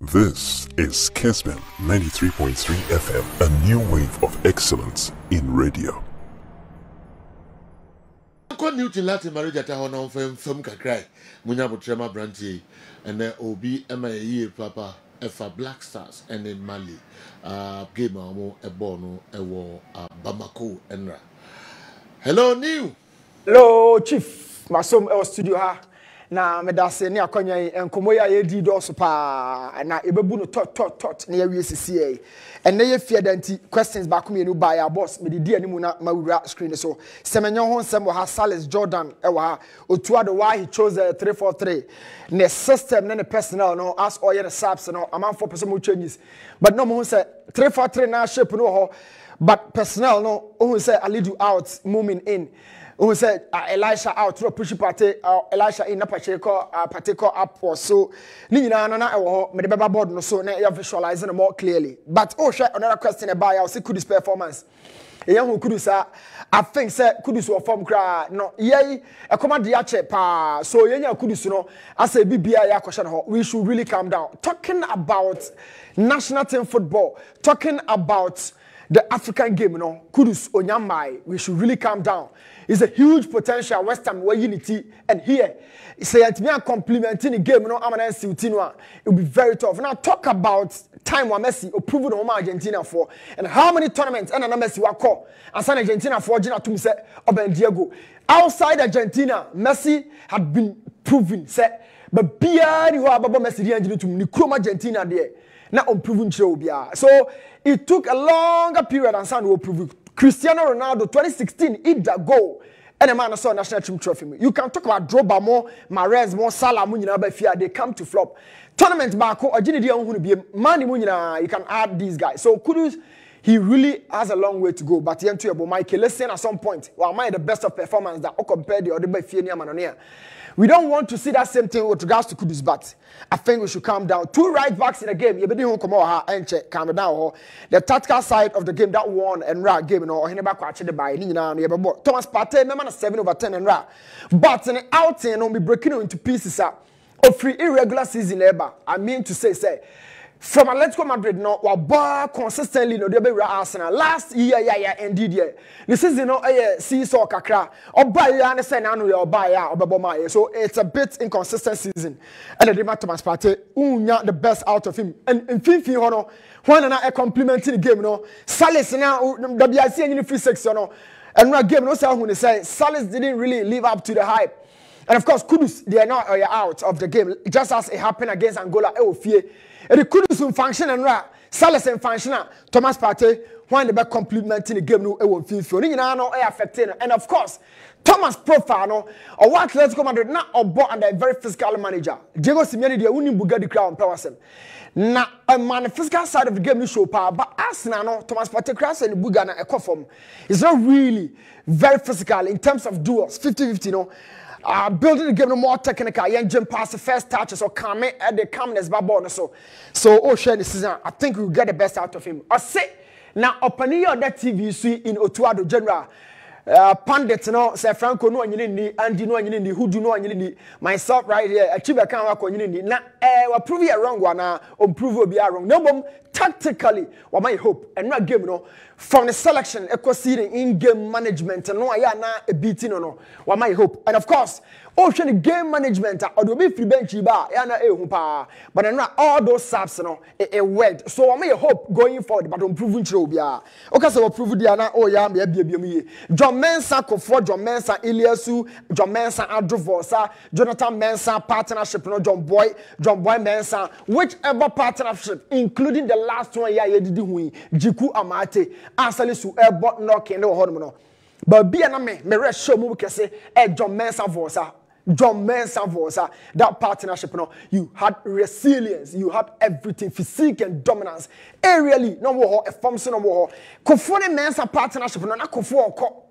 This is Kessben 93.3 FM, a new wave of excellence in radio. New to Latin marriage at our non film cry, Munabu Trema Branty, and there will be MA Papa, F Black Stars, and in Mali, Game Amo, a Bono, a war, Bamako, and Ra. Hello, New. Hello, Chief. Masom El Studio ha. Na medase ne akonya enkomo ya yedi do so pa na ebebu no tot na yawie sisi and na ye fear danti questions ba ko menu ba ya boss me di animu na mawura screen so semenyo ho nsem wa Salis Jordan e wa Otto Addo why he chose 343 ne system ne personnel no as all the saps no amount for person changes but no mo say 343 na shape no ho but personnel no who say I lead you out moving in. Who said Elisha out to push party Elisha in Napacheko up or so Nina na me the board no so na you visualizing more clearly. But share another question about our Kudus performance. A young Kudus I think say Kudus or form cry no yay a command the pa so yenya Kudus no I say BBI ya question we should really calm down. Talking about national team football, talking about the African game, Kudus Onyamai, we should really calm down. It's a huge potential West Ham where unity and here say it me a complimenting the game, I'm an NC it will be very tough. Now talk about time where Messi approved home Argentina for and how many tournaments and Messi will call and San Argentina for Gina to say Oben Diego. Outside Argentina, Messi had been proven say but Bia you are Messi the to Nikroma Argentina there. Now unproven Chobia. So it took a longer period and San will prove Cristiano Ronaldo 2016 hit the goal and a man saw national team trophy. You can talk about Drogba more, Mahrez more, Salah Munina Befia, they come to flop. Tournament Marco or Gini Dion be Mani Munina, you can add these guys. So Kudus, he really has a long way to go. But you about Michael, listen at some point, well, am I the best of performance that compare the other Befia Manonia? We don't want to see that same thing with regards to Kudus, but I think we should calm down. Two right backs in the game. You better come out and check, calm down. The tactical side of the game that won and Ra game, or Heneba Quachi the by Nina, Thomas Partey, remember 7/10 and Ra. But in the outing, be breaking into pieces of free irregular season ever. I mean to say, from Atletico Madrid, no, bar consistently no they be Arsenal last year, indeed, yeah. The season no, seesaw kakra. Or buy ya and say no, or buy ya or beboma. So it's a bit inconsistent season. And the demand Thomas Partey, unya the best out of him. And in Fifi, hono, one and I complimenting the game, no. Salis now, WIC and in free section, no. And that game, no, say when they say Salis didn't really live up to the hype. And of course, Kudus, they are not out of the game, just as it happened against Angola. And the Kudus function and Salas and function, Thomas Partey, when the back complimenting the game, no, it won't feel for affecting. And of course, Thomas profile, no, or what let's come under not or bought under a very fiscal manager. Diego Simeone, the only Bugatti crown powers him. Now, a man, the physical side of the game, you show power, but as now, Thomas Partey cross and Bugana a conform. It's not really very physical in terms of duels, 50-50, no. Building the game no more technical, young jump past the first touches or come at the calmness bubble so share the season. I think we'll get the best out of him. I say now open your that TV see in Otto Addo general. Pundits no say Franco no anyini Andy no anyini who do no anyini myself right here achieve a can work anyini na we prove you wrong one prove we be wrong no bom tactically what my hope and not game no from the selection equating in game management no ya na a beating no what my hope and of course the game management or do be free bench ba ya na pa but then all those saps no a word so what my hope going forward but improving through bia okay so prove dia na ya me bia John Mensah Kofo, John Mensah Iliasu, John Mensah Adrovosa, Jonathan Mensah partnership, no John Boy Mensah, whichever partnership, including the last one, Jiku Amate, Asalisu Airport knocking no hormono. But be an me rest show mu say, John Mensah Vosa. John Mensah Vosa, that partnership, no, you had resilience, you had everything, physique and dominance. Aerially, no more a function no more. Kofo Mensah partnership, no, not Kofo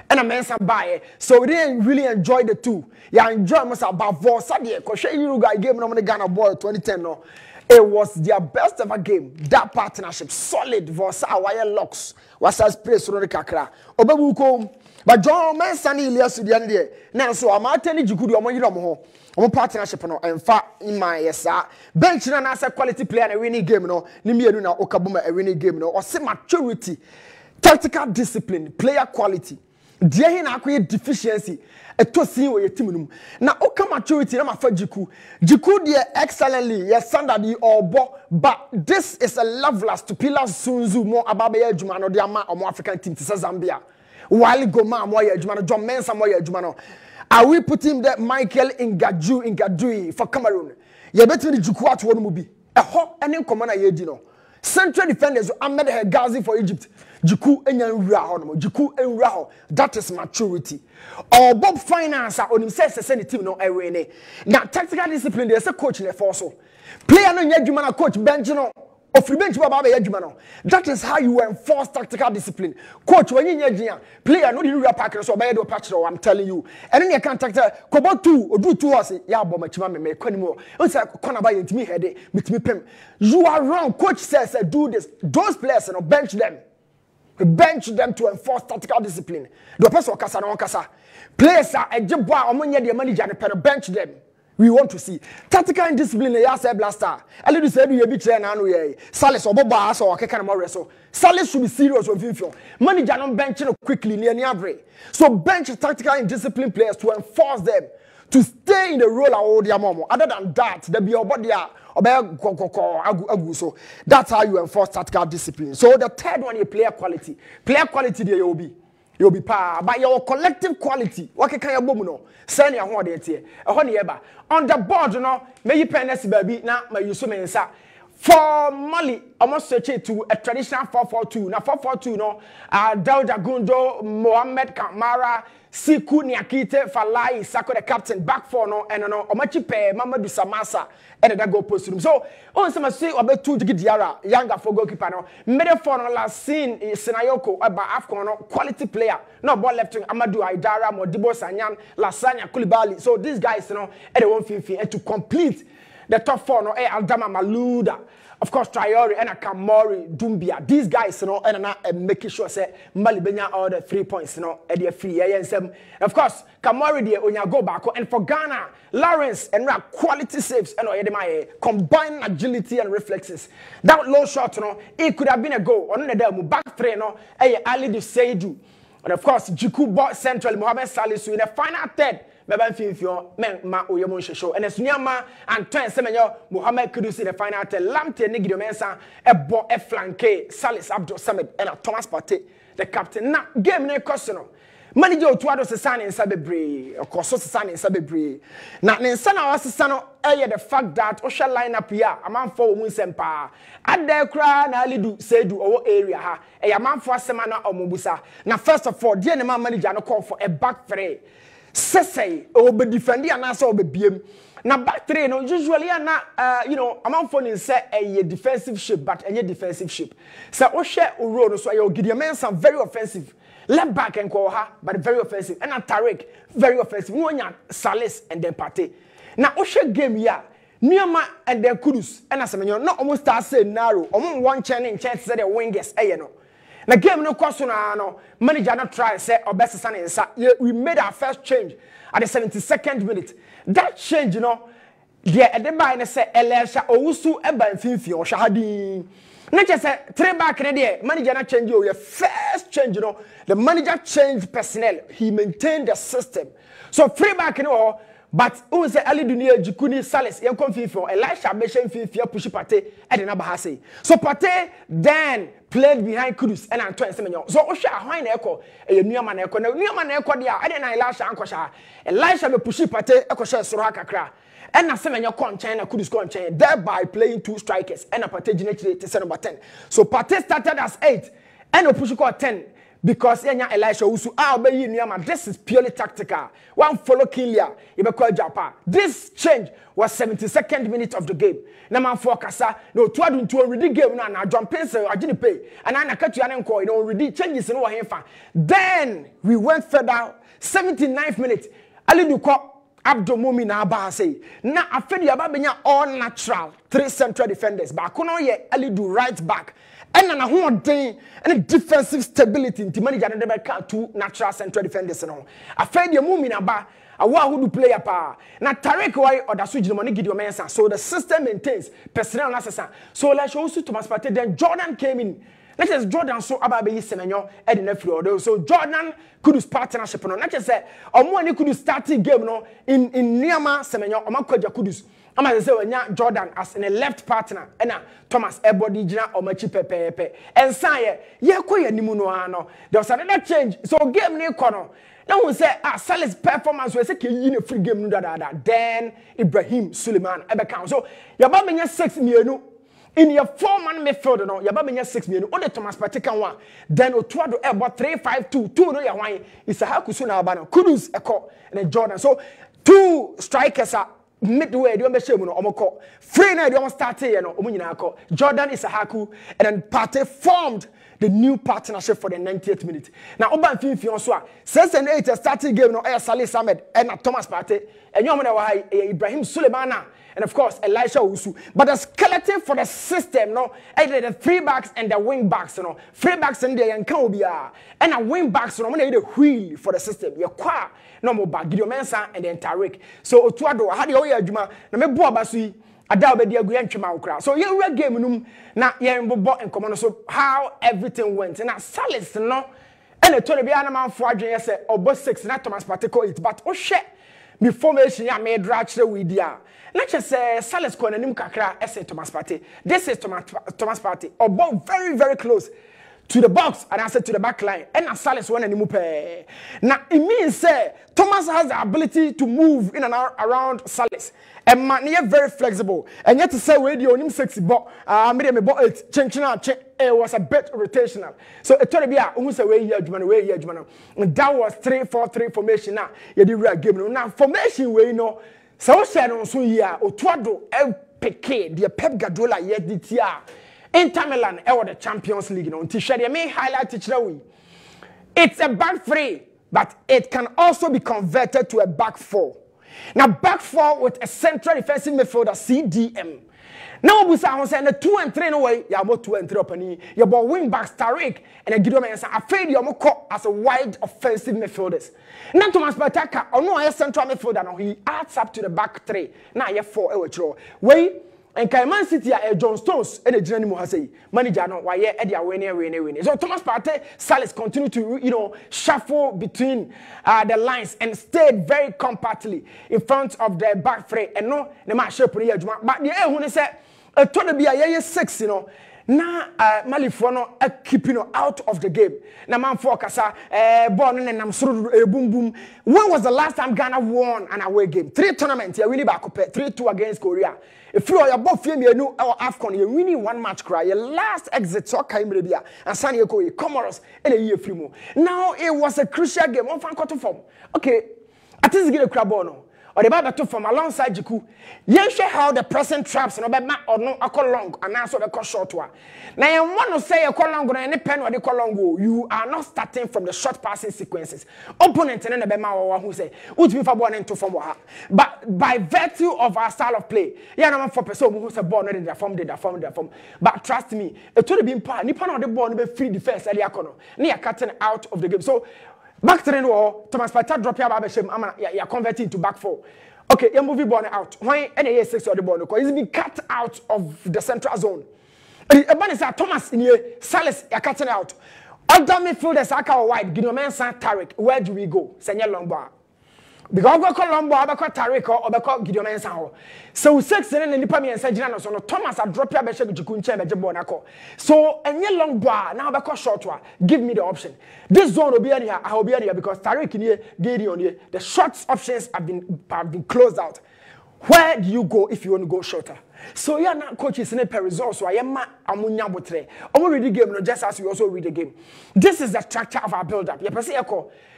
and a Mensah buy. So we didn't really enjoy the two. Yeah, enjoy most about Vosa, the Koshe you guy game no Ghana boy 2010, no. It was their best ever game. That partnership, solid Vosa, wire locks, was as place on the Kakra. Obebuko. But John Mensah ni Elias di ande na so amata ni jikudu omo yirom ho omo partnership no emfa ima yesa bench na na quality player na winning game no ni mienu na okaboma a winning game no or say maturity tactical discipline player quality dia he na akoye deficiency eto sin wo yetim num na oka maturity na mafa jiku dia excellently yes standard obo but this is a loveless to pillars sunzu mo ababa ya adwuma no dia ma omo African team to Zambia while go ma mo ya adwuma no John Mensah mo ya adwuma no. Are we putting that Michael Ingadui for Cameroon? You better the Jukuat one movie. A hot and commander Yedino. Central defenders Ahmed Hegazi for Egypt. Juku and Raho. Juku and Raho. That is maturity. Or Bob Finance on himself send the team no away. Now tactical discipline, there's a coach in the force. Player no Yedumana coach Benjino. That is how you enforce tactical discipline. Coach, when you player, no you pack so by the patch, I'm telling you. And then you can't tactical Kobo 2 or do 2 us, yeah, but my me anymore. It's like Conaba into me head, with me pem. You are wrong. Coach says, do this. Those players, bench them. Bench them to enforce tactical discipline. The person Casa no Casa. Players are a job or money the manager and bench them. We want to see tactical and discipline. Yes, blaster. I little said we be trained and we Salis or Boba or Kekan Morris. Salis should be serious with him. Manager don't bench quickly near the average. So bench tactical and discipline players to enforce them to stay in the role of the Momo. Other than that, there be your body so that's how you enforce tactical discipline. So the third one is player quality. Player quality there you'll be pa but your collective quality what can you boom no send your home there on the board no may you penance baby now may you so mensa for Mali almost switch it to a traditional 4-4-2 now 4-4-2 no Dauda Gundo Mohamed Kamara Siku Niakite Falai Sako the captain back for no and no Omachipe Mamadou Samasa and that go post room. So on some say about 2 Diara younger for goalkeeper no middle for no last scene Sinayoko about Afcon no quality player no ball left wing Amadou Aidara Modibo Sanyan Lasanya Koulibaly. So these guys you know at the 150 and to complete the top 4 no Aldama Malouda. Of course, Traore and Kamori, Dumbia. These guys, you know, and making sure say Mali benya all the 3 points, you know, at the free. Of course, Kamori there when you go back and for Ghana, Lawrence and quality saves and combined agility and reflexes. That low shot, you know, it could have been a goal. On the back three, you know, Ali de Seidu. And of course, Jiku bought Central Mohamed Salisu in the final third. Baba Finfio, men ma Oyemon show, and as Nyama and Twain Semenyo, Mohamed Kudus in the final Lamte Nigido Mensa, a bo a flanke, Salis Abdul Samed, and a Thomas Pate, the captain. Now, game no question. Manager Otto Addo Sesane in Sabebre, of course, Sesane in Sabebre. Now, Nensana was Sesano, the fact that Osha line up here, a man for Munsempa. At the cry, Nalidu, Sedu, or area, a man for Semana or Mubusa. Now, first of all, dear man manager no call for a back three. Say or be defending and also be BM. Now back three, no usually not you know among phone say a defensive shape, but a defensive shape. So Osha Uro, so you give your men some very offensive. Left back and call her, but very offensive. And Tarek, very offensive. No one Salis and then Pate. Now Osha game here. Niama and then Kudus and as not almost start saying narrow. Almost one chance that the wingers, no. Now game no question no manager not try say or best son we made our first change at the 72nd minute. That change you know the at the by say Elisha Owusu eba mfimfi o shahadi. Not just say 3 back there manager not change your first change you know the manager changed personnel, he maintained the system. So 3 back you know but who say Ali Dunia Jikuni Salis yan konfifo Elisha Beshen Fifia push Pate and the Nabahase. So Pate then played behind Kudus and Antoine Semenyo. So Osha Hine Echo a new man echo. New man echo dia I didn't Elisha Ankosha. Elisha be push Pate Ekosha Soraka Kra. And na Semenyo con China Kudus con China thereby playing 2 strikers and a Pate generate to number 10. So Pate started as 8 and a push 10. Because Elisha Usu obey Niama. This is purely tactical. One follow Kilia, you be called Japan. This change was 72nd minute of the game. Naman for Kasa, no 2 to already game now. John Pencil, I didn't pay. And I cut you an you know, already changes in our Then we went further, 79th minute. Ali Duko Abdo Mumi na Abase. Now I feel you all natural 3 central defenders. But I ye Ali do right back. And then a thing and defensive stability in the manager and the 2 natural central defenders. I feel you moving about awa who do player pa na Tarek why or da so money Gideon Mensah. So the system maintains personnel assassin. So let's show Thomas Partey. Then Jordan came in. Let's just Jordan so about be Semenyo and in the so Jordan could partnership no. Let's just say omo could starting game no in Niama Semenyo omakwaja kudus. Ama say when Jordan as in a left partner and Thomas Ebodi Gina or Machi Pepe and say ye koye nimu no ano. There was another change. So game ni kono. Now we say Salah's performance we say in a free game no then Ibrahim Suleiman Ebeka. So yaba menya 6 mienu in your 4-man midfield no yaba menya 6 mienu. Only Thomas Partey can one. Then Otto Addo about 3-5-2 2 no ya wan. Isahaku so na aba no. Kudus eko and Jordan. So 2 strikers are midway, the omoko. Free na the start here no omunyina. Jordan Isahaku and then Partey formed the new partnership for the 90th minute. Now Oban Finfi so since an 8 starting game no Salih Ahmed and Thomas Partey and you Ibrahim Suleiman and of course Elisha Usu. But the skeleton for the system no the 3 backs and the wing backs no 3 backs and the Yankobia and a wing backs no the wheel for the system. You kwa no more back Gideon Mensah and then Tarek. So Otto Addo had the oya adwuma na me bo abasui ada obedi agu antwema okra. So you real game num na ye mbobbo enkomo so how everything went. Na Salis no and to the bia na manfo adwen say obo 6 na Thomas Partey call it but o hwe me formation ya me dra kire we dia. Let's just say Salis ko nanim kakra say Thomas Partey. This is Thomas Partey. Obo very very close to the box and I said to the back line and Salis one animu pe. Now it means say Thomas has the ability to move in and around Salis and man very flexible and yet to say we the onim 60 but me bought 8 it was a bit rotational so it told me almost a way here and that was 3-4-3 formation now you the real game now formation we know so said on so here Otto Addo LPK the Pep Guardiola yet DTR Inter Milan are the Champions League no until share me highlight it we. It's a back 3 but it can also be converted to a back 4. Now back 4 with a central defensive midfielder CDM. Now we say the 2 and 3 no way ya about 2 and 3 opani ya about wing backs Tarek and Gideon Mensah afraid you mo as a wide offensive midfielders. Now Thomas Partey no a central midfielder no he adds up to the back 3. Now ya 4 e wachro. Wey and Man City John Stones and the general has say manager no why they are winning. So Thomas Partey Salis continue to shuffle between the lines and stayed very compactly in front of the back three and no the match shape but the when they say a to be a 6 na Malifo no keeping out of the game. Na man for kasa ball and nam suru boom boom. When was the last time Ghana won an away game? 3 tournaments you winning back 3-2 against Korea. If you are your both film you know our AFCON you winning 1 match cry. Your last exit so kai mrebia and San Diego Comoros in a year free. Now it was a crucial game on fan quarter form. Okay. At least get a crab no. Or the battle from alongside Jiku. You share how the present traps no be or no a call long and also the call short one. Now you want to say a call long or any pen or the call long you are not starting from the short passing sequences. Opponent and the Bema who say would be for one into form. But by virtue of our style of play, yeah, no for person who say born in the form. But trust me, it would have been part nippon on the ball be free defense at the corner. Near cutting out of the game. So back 3 no Thomas Partey drop your babeshem you converting to back 4. Okay, you movie ball out. Why any 6 or the ball because it's been cut out of the central zone. Ebani say Thomas in here Salis you cutting out. Other midfielders are wide. Gideon Mensah Tarek. Where do we go? Senya long ball. Because we call long ball, we call Tarek or we call Gideon Mensah. So 6 and nipa me and Gina no Thomas a drop your beshe jikunche beje ball nako. So any long ball now we call short one. Give me the option. This zone will be here. I will be here because Tarek in here, Gideon here. The short options have been closed out. Where do you go if you want to go shorter? So yeah, now coaches in a pair results. So I am amunya botre. I'm read the game, no, just as we also read the game. This is the structure of our build-up. You see,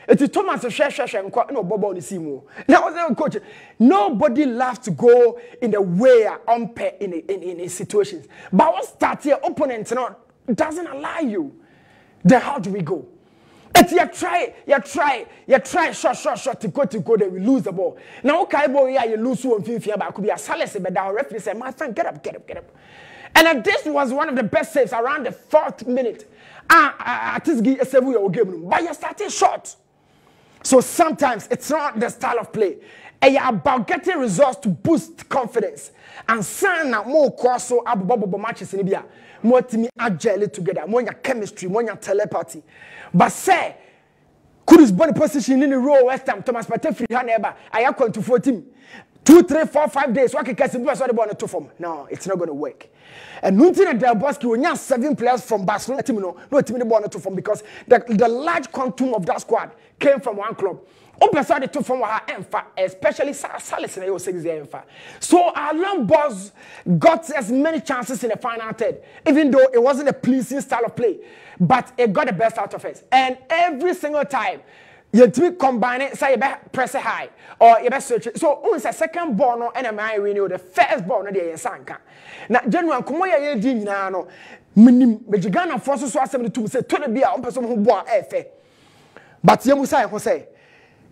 it's Thomas share no Bobo on the simu. Now, coach, nobody loves to go in the way in situations. But what start here, opponents doesn't allow you. Then how do we go? If you try, short to go, then we lose the ball. Now, okay, boy, yeah, you lose 150, but could be a Salis, but our referee said, my friend, get up. And this was one of the best saves around the 4th minute. At this game, but you started short. So sometimes it's not the style of play. It's about getting results to boost confidence. And sana more cross so abobo matches in Libya. More team agile together, more chemistry, more telepathy. But say, Kudus body position in the row West Ham, Thomas Partey free hand ever. I have gone to 14. 2, 3, 4, 5 days. What can Kessben do? The ball to form? No, it's not going to work. And Nuntin and Del Bosque will have 7 players from Barcelona team. No team the ball to form because the large quantum of that squad came from one club. Opposite the two from our Enfa, especially Salis and Enfa. So our long balls got as many chances in the final third, even though it wasn't a pleasing style of play, but it got the best out of it. And every single time, you combine it, say you press it high or you search it. So once a second ball no NMI renew the first ball no dey sanka. Na general komo ya ye di nyina no minim Ghana force so asem to say to the bia on person who ball efe. But you say who say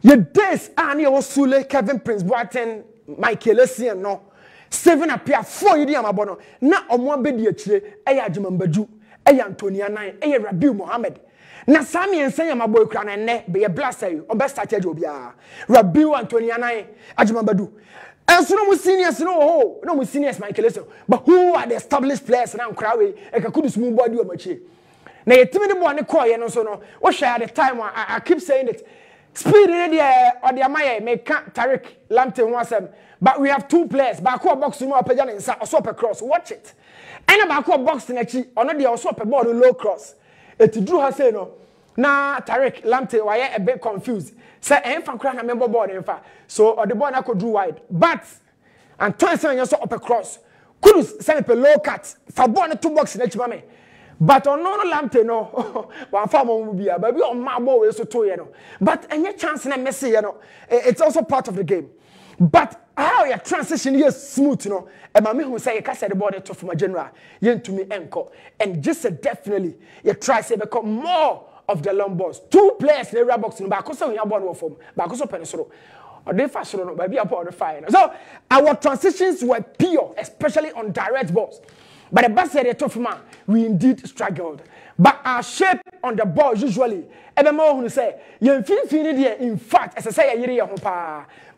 your days are near Sule, Kevin Prince Boateng, Michael Essien no 7 appear 4 yidi amabono na omo abedi akire eya Jimambaju eya Antonia 9 eya Rabiu Mohammed. Na Sami and Sanya Maboy Cran and ne be a blaster you on best started Jobia. Rabiu Antonia 9 Ajimambadu. And so no seniors no seniors Michael Essien. But who are the established players now crowd and could smooth body of machi. Now you tell me the one call and so no. What share the time I keep saying it. Speed in the or the Amaya make Tariq Lamptey once but we have 2 players. Bako box no up and swap across. Watch it. And Bako box in actually or not the swap a ball low cross. It drew her say no. Na Tariq Lamptey why a bit confused. Say Enfa cry na member board Enfa. So or the ball I could do wide. But and twice when you saw up across. Could send a low cut for ball 2 box in each mame. But on no Lamptey no one farm will be baby on my ball so to but any chance in a messy it's also part of the game. But how your transition is smooth and my who say you can say the ball to from a general yen to me encore and just definitely you try to become more of the long balls. 2 players in the box in back so you have one form back so penisoro or they fast no baby upon the fire. So our transitions were pure, especially on direct balls. But the best said tough man, we indeed struggled. But our shape on the ball usually, even more who say, in fact, as I say,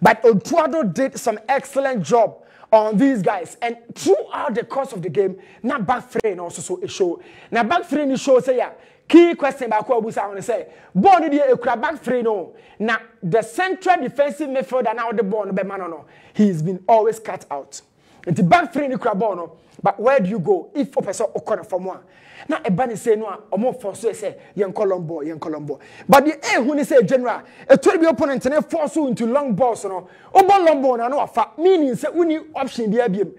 but Otto Addo did some excellent job on these guys. And throughout the course of the game, not back three also so a show. Now back three show say yeah. Key question about what I want to say. Born the back three no. Now the central defensive midfielder now the ball no. He's been always cut out. And the back three in the but where do you go if a person occur from one? Now a bunny say no, or more for so say young Colombo. But the air when they say general, a 12 opponent and force you into long balls no. Long ball and no fact meaning say only option the ABM.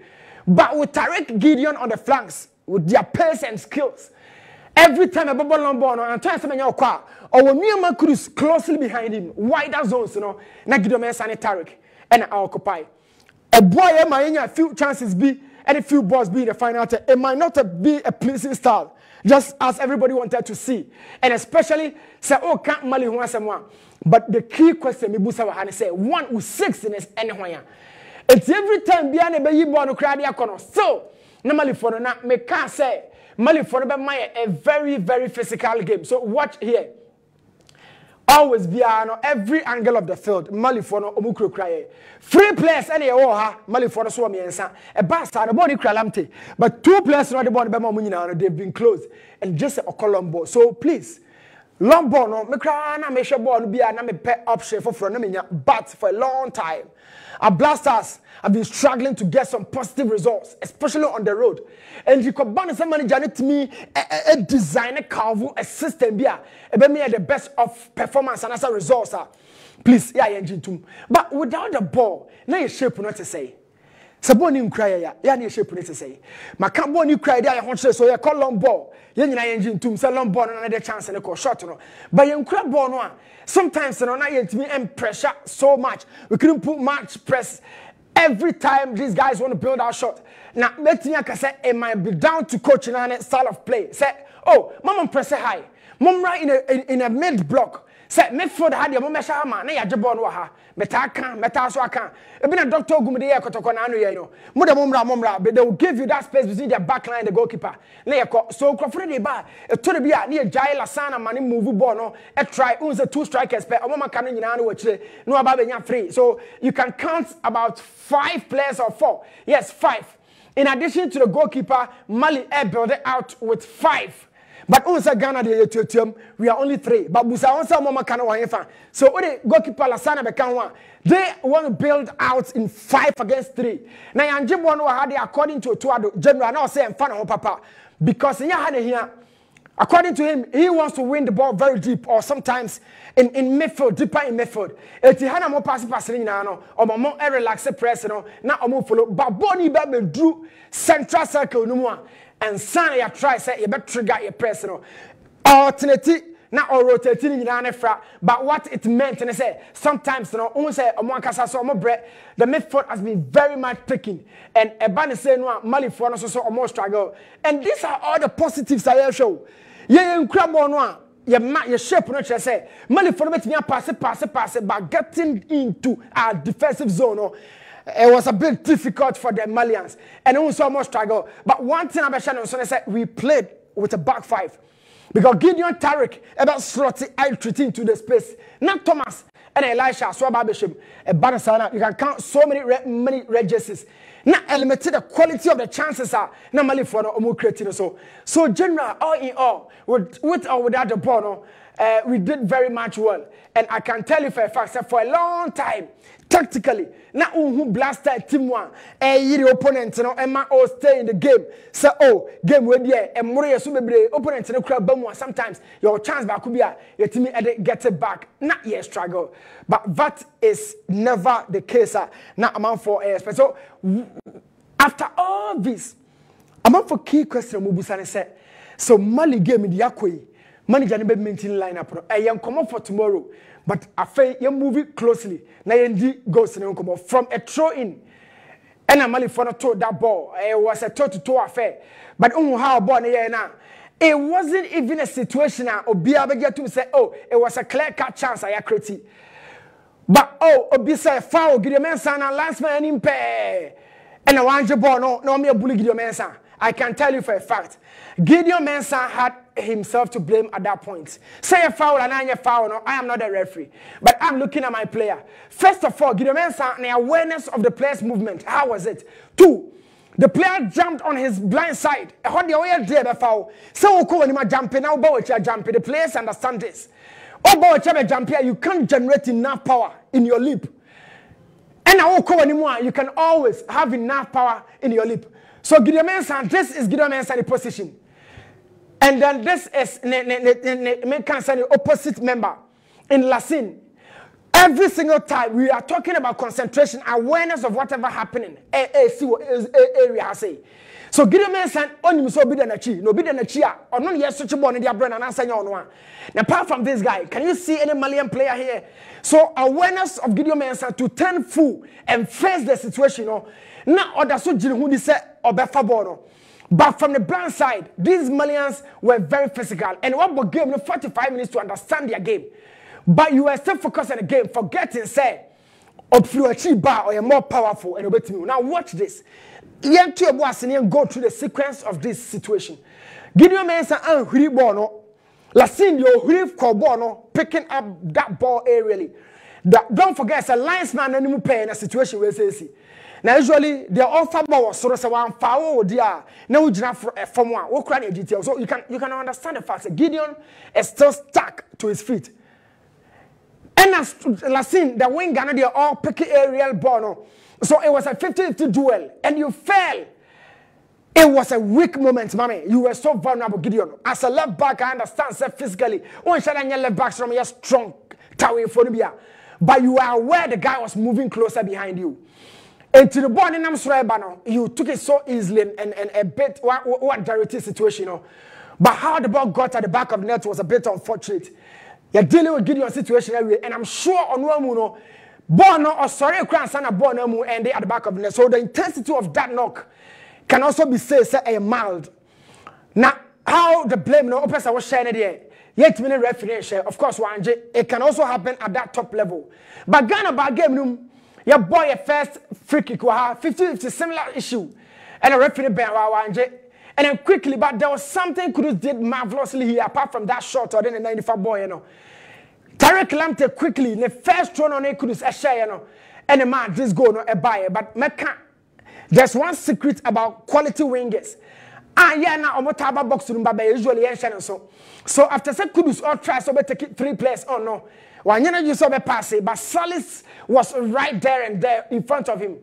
But with Tariq Gideon on the flanks with their pace and skills. Every time a ball long ball and try to make your car or when me and my Cruz closely behind him, wider zones, na Gideon and Tariq and I occupy. A boy might a few chances be and a few balls be in the final. It might not be a pleasing style, just as everybody wanted to see. And especially say, oh, can't Mali want someone. But the key question me busa wa say 1 with 6 in this anywhere. It's every time behind a baby born crowd corner. So normally for na me can't say Mali for a very, very physical game. So watch here. Always be on every angle of the field. Malifono omukro cry. Free players any ha Malifono so miensa. A basta the body Lamptey. But 2 players not the body be munyina they've been closed and just a Colombo. So please long ball no me cry na me share ball be na me pay option for no me but for a long time. Our blasters have been struggling to get some positive results, especially on the road. And you could ban some manager to me a designer carve a system be the best of performance and as a result, sir. Please, yeah, engine too. But without the ball, now you shape not to say. Saboni cry ya ni shape not to say. Ma can't boni cry there I so you call long ball. You na engine too, say long ball another chance and a shot no. But you cry ball no. Sometimes no na yet me and pressure so much. We couldn't put much press every time these guys want to build our shot. Now Metinia can say it might be down to coaching and style of play. Say, oh, mama press high. Mom right in a mid block. Say midfield had your momesha man, na yaje ball no ha. Meta so aka. E be na doctor ogum de yakotoko na anu ye no. Mo de momra, but they will give you that space between their back line and the goalkeeper. Na yako so Crawford dey ba. E to de bia na Jai Lasana man move ball no. E try unse two strikers pe. Omama kan nyina na wachire. No aba benya free. So you can count about 5 players or 4. Yes, 5. In addition to the goalkeeper, Mali built it out with 5. But also Ghana we are only 3. But Busa onsa mama kana wa. So the goalkeeper Lasana bekan they want to build out in 5 against 3. Now Yanjib one had according to Otto Addo general now say mfana papa because here. According to him, he wants to win the ball very deep or sometimes in midfield, deeper in midfield. If he had a more passing now, or more relaxed press, now or more follow. But Bonnie Baby drew central circle no more. And Sana try say you better trigger your press. Alternative now or rotating in an effort. But what it meant, and I say sometimes say the midfield has been very much picking. And Ebani say no Mali for us so more struggle. And these are all the positives I show. Yeah, incredible one. Your shape no say Mali for me pass but getting into our defensive zone. It was a bit difficult for the Malians and also more struggle. But one thing about Shannon so I said we played with a back 5 because Gideon Tarek about slotty I treating to the space. Not Thomas and Elisha so Babishim a Banasana. You can count so many red jerseys. Now elevated the quality of the chances are normally for no creating so general all in all with or without the ball we did very much well and I can tell you for a fact for a long time tactically now who blasted team one the opponent Emma all stay in the game so game where there and more opponent sometimes your chance back could be your team get it back not yet struggle but that is never the case now amount for so after all this amount for key question Mubusane said so Mali game in the Yakwe manager never maintain lineup I am come up for tomorrow but after you move it closely now you goes come up from a throw in and a Mali for that ball it was a toe-to-toe affair but how ball now it wasn't even a situation or be able to say it was a clear-cut chance I created but Obisa foul Gideon Mensah and last man in pay and I want your ball no me a bully Gideon Mensah. I can tell you for a fact Gideon Mensah had himself to blame at that point. Say a foul and I foul no I am not a referee but I'm looking at my player. First of all Gideon Mensah the awareness of the player's movement. How was it? 2 the player jumped on his blind side. How the way there foul. So when you jumping now jumping the players understand this. Jump here, you can't generate enough power in your leap. And now you can always have enough power in your leap. So Gideon Mensah, this is Gideon Mensah position. And then this is the opposite member in Lassine. Every single time we are talking about concentration, awareness of whatever happening. Area I say. So Gideon Mensah only so be the nachi, no be the nachia, or no yes such a born in their brain and answer on one. Now apart from this guy, can you see any Malian player here? So awareness of Gideon Mensah to turn full and face the situation, not other so who they say or before. But from the blind side, these Malians were very physical and what gave them 45 minutes to understand their game. But you were still focused on the game, forgetting say, or you're more powerful and obey me. Now watch this. Young two boys and go through the sequence of this situation. Gideon Mensah and Huribono, Lassine yo Hurif picking up that ball aerially. Don't forget, it's a linesman and you pay in a situation where say. Now usually the offer ball was sort of one foul dear. Now we just from one. What kind of details? So you can understand the fact that Gideon is still stuck to his feet. And as Lassine, the wing Ghana, they all picking aerial ball. So it was a 50-50 duel, and you fell. It was a weak moment, mommy. You were so vulnerable, Gideon. As a left back, I understand, physically. One shot and your left back from your strong tower for the but you are aware the guy was moving closer behind you. And to the ball in Amsterdam, you took it so easily and a bit what dirty situation, But how the ball got at the back of the net was a bit unfortunate. You're dealing with Gideon's situation everywhere, and I'm sure on one Bono or sorry, Cransana Bono and they at the back of the net. So the intensity of that knock can also be said a mild. Now, how the blame no person was sharing there. Yet many referee share. Of course, it can also happen at that top level. But Ghana by game room, your boy a first free kick 50-50 similar issue. And a referee ban Wanje. And then quickly, but there was something Kudus did marvelously here, apart from that shot or then the 95 boy, you know. Tarek Lamptey quickly, the first throw on Kudus a share, you know. And the man just go no a buyer. But there's one secret about quality wingers. Now Omotaba box room, but usually so after that Kudus all try so take it 3 players. Oh no. One you saw me pass it, but Salis was right there and there in front of him.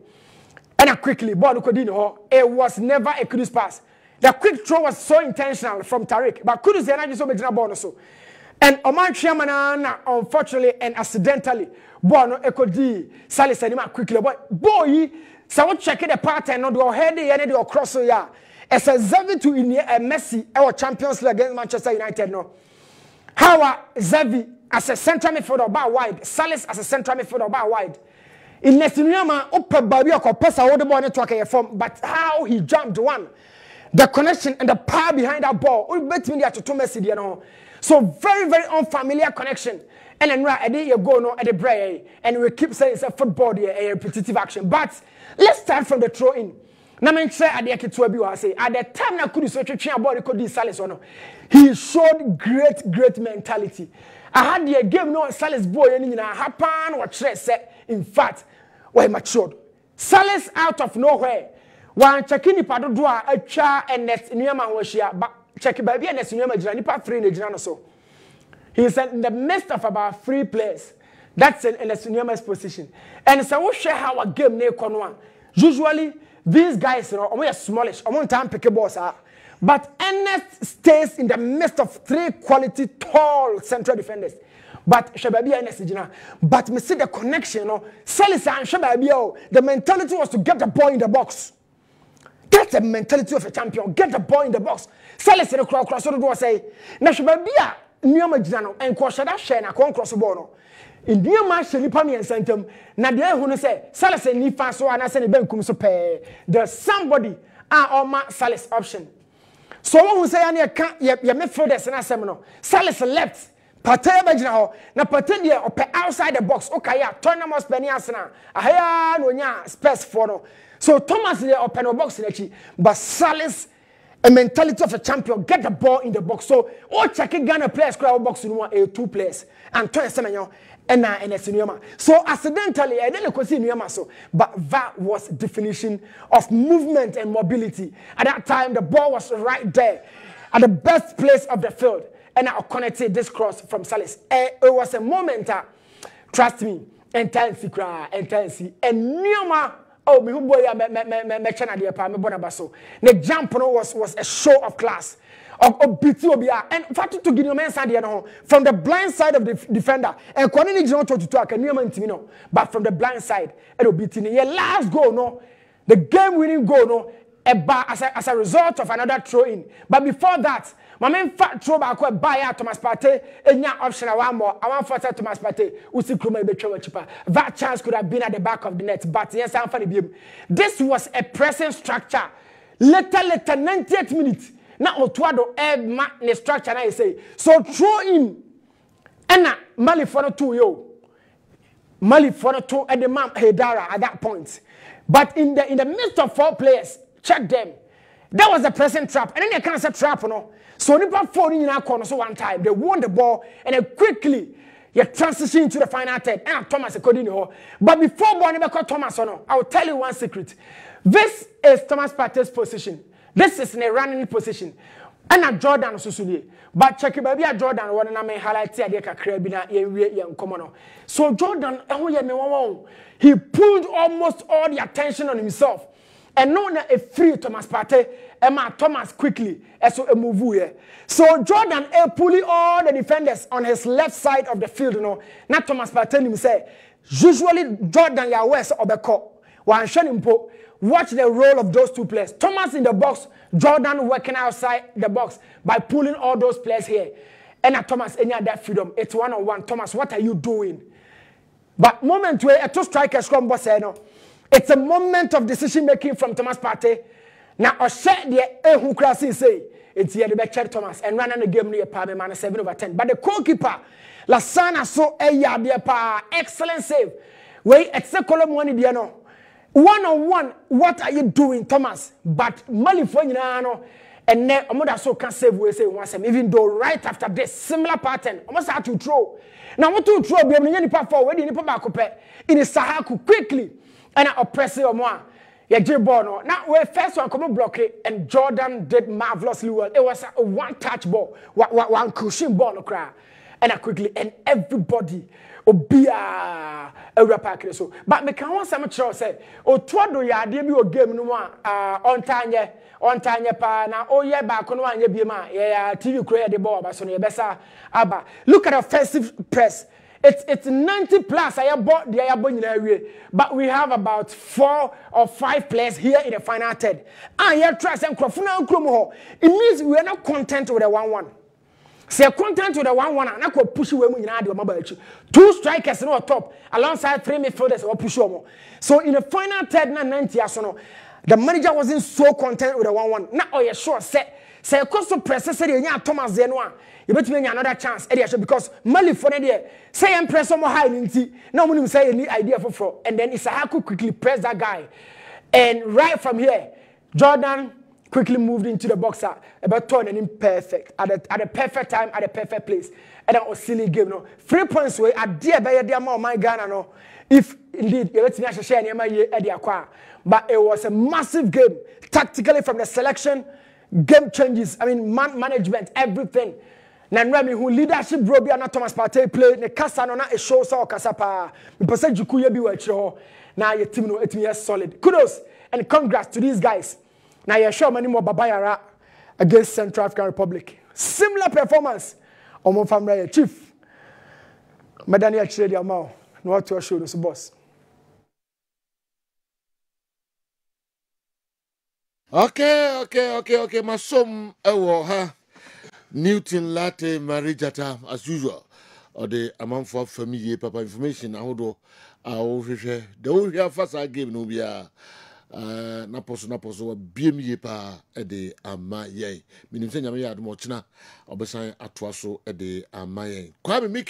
And quickly, ball it was never a Kudus pass. The quick throw was so intentional from Tariq, but Kudus and I just saw ball also. And Oman Chiamana, unfortunately and accidentally, Bono Ekodi Salis and him quickly. But boy, so what check the pattern no do head and do cross so yeah. As a 7-2 in a Messi our Champions League against Manchester United no. How Xavi as a central midfielder bar wide, Salis as a central midfielder bar wide. In Nesiniama upper Babia or Pesa all the ball network form, but how he jumped one. The connection and the power behind that ball. We bet me to Messi, you know. So very, very unfamiliar connection. And then right, you go no at the break, and we keep saying it's a football, a repetitive action. But let's start from the throw in. Now, I say at the time I could search a ball, could Salis or no. He showed great mentality. I had the game no Salis boy and happen or set. In fact, we matured. Salis out of nowhere. One checking the padua a cha and next in Yama was here, but check baby and next in Yama Janipa 3 in the Jana so. He said in the midst of about 3 players. That's in the Yama's position. And so we share how a game near Conwan. Usually, these guys are smallish, on time pick a boss. But Ernest stays in the midst of 3 quality, tall central defenders. But Shababi and Nesijina. But me see the connection, Salis and Shababi, the mentality was to get the ball in the box. Get the mentality of a champion, get the ball in the box. Salis and the cross the door say, Nashababi, Niama Jano, and Kwashada Shana, cross the ball. In dear Marshall, Nipami and Santum, Nadia who say, Salis and Nifa so and I send a bank comes to pay. There's somebody on my Salis option. So one who say, I can't yet midfielders and I seminar. Salis left. Pate Bajna, na Pate or outside the box. Okay, yeah, Tonamos Peniasana. Ahaya no nya space for no. So Thomas there open a box in the but Salis a mentality of a champion, get the ball in the box. So all checking Ghana players crowd box in 1 2 players and 2 semenyo and Senioma. So accidentally I didn't see Nioma so, but that was definition of movement and mobility. At that time the ball was right there at the best place of the field. And I connected this cross from Salis. It was a moment, trust me, intensity, and Nioma, oh, me boy, me chana dia pa me bonabaso. The jump was a show of class. Of BTOBR and fatu to give you men side from the blind side of the defender and Kwanini John to talk and Nioma Intimino, but from the blind side, it'll be the last goal, no, the game winning goal, no, as a result of another throw in. But before that, my main fat throw back buy out Thomas Partey and your option I want more. I want for Thomas Partey. Usi Kruma be cheaper. That chance could have been at the back of the net, but yes, I'm funny. This was a pressing structure. Later 98th minute. Now Otto Addo ma ne structure na say. So throw in. And Mali for 2 yo. Mali for 2 and the man Hedara at that point. But in the midst of 4 players, check them. That was a pressing trap. And then they can't say trap, no. So Nipa 4 in our corner so one time. They won the ball and then quickly you transition into the final third. And Thomas according to. But before Bonnie call Thomas or no, I will tell you one secret. This is Thomas Partey's position. This is in a running position. And Jordan Susuli. But check baby Jordan one na me highlight here ka krabina ye common. So Jordan he pulled almost all the attention on himself. And no a free Thomas Partey, Emma Thomas quickly, as a move here. So Jordan pulling all the defenders on his left side of the field, not Thomas Partey himself. Usually Jordan ya west of the court. Watch the role of those 2 players. Thomas in the box, Jordan working outside the box by pulling all those players here. And Thomas, any other freedom, it's 1-on-1. Thomas, what are you doing? But moment where a 2 strikers come boss, it's a moment of decision making from Thomas Partey. na ohye de ehu kra say enti ye de be Chet Thomas and run the game no ye pa me man 7/10 but the goalkeeper Lasana so eya de pa excellent save weetse column one de no one-on-one what are you doing Thomas but Malifo nyina no and then omoda so can save we say once even though right after this similar pattern almost had to throw now what to throw be me nipa forward nipa back up in Sahaku quickly and oppress your more yeah, ball no. Now we first one come block it, and Jordan did marvelously well. It was a one-touch ball, one cushion ball no cry, and quickly and everybody be a pack so. But me can want some choice say, Otto Addo ya dey be o game no on time pa na o ye back no anye bi ma yeah TV create the ball but so no besa aba. Look at offensive press. It's 90 plus. I bought the area, but we have about 4 or 5 players here in the final third. And here trust and it means we are not content with the 1-1. Say content with the 1-1 and I could push away when you 2 strikers no top alongside 3 midfielders or push more. So in the final third 90 the manager wasn't so content with the 1-1. Now oh yeah sure say cost press say you Thomas Zenoa. You bet me another chance because Mali for there say impress some high ninty now when you say any idea for and then Isahaku quickly press that guy and right from here Jordan quickly moved into the boxer about turn and imperfect at the perfect time at the perfect place and that was silly game no 3 points way at dear by the amount my Ghana no if indeed you let me share near my year but it was a massive game tactically from the selection game changes I mean management everything. Nanrami who leadership bro be na Thomas Partey play ne kasa no na e show so kasa pa me pese juku ye bi wa kire ho na your team no etimi solid kudos and congrats to these guys na ye show many more babayara against Central African Republic similar performance omo famra chief medani a kire dia ma no what to show no boss okay masom ewo ha Newton Lartey Marijata as usual or the amount for family papa information ahodo ahwehwe the we have first game no bia na poso biem pa e de ama ye minim se nyame ya admo china obesan atoa so e de ama ye kwa me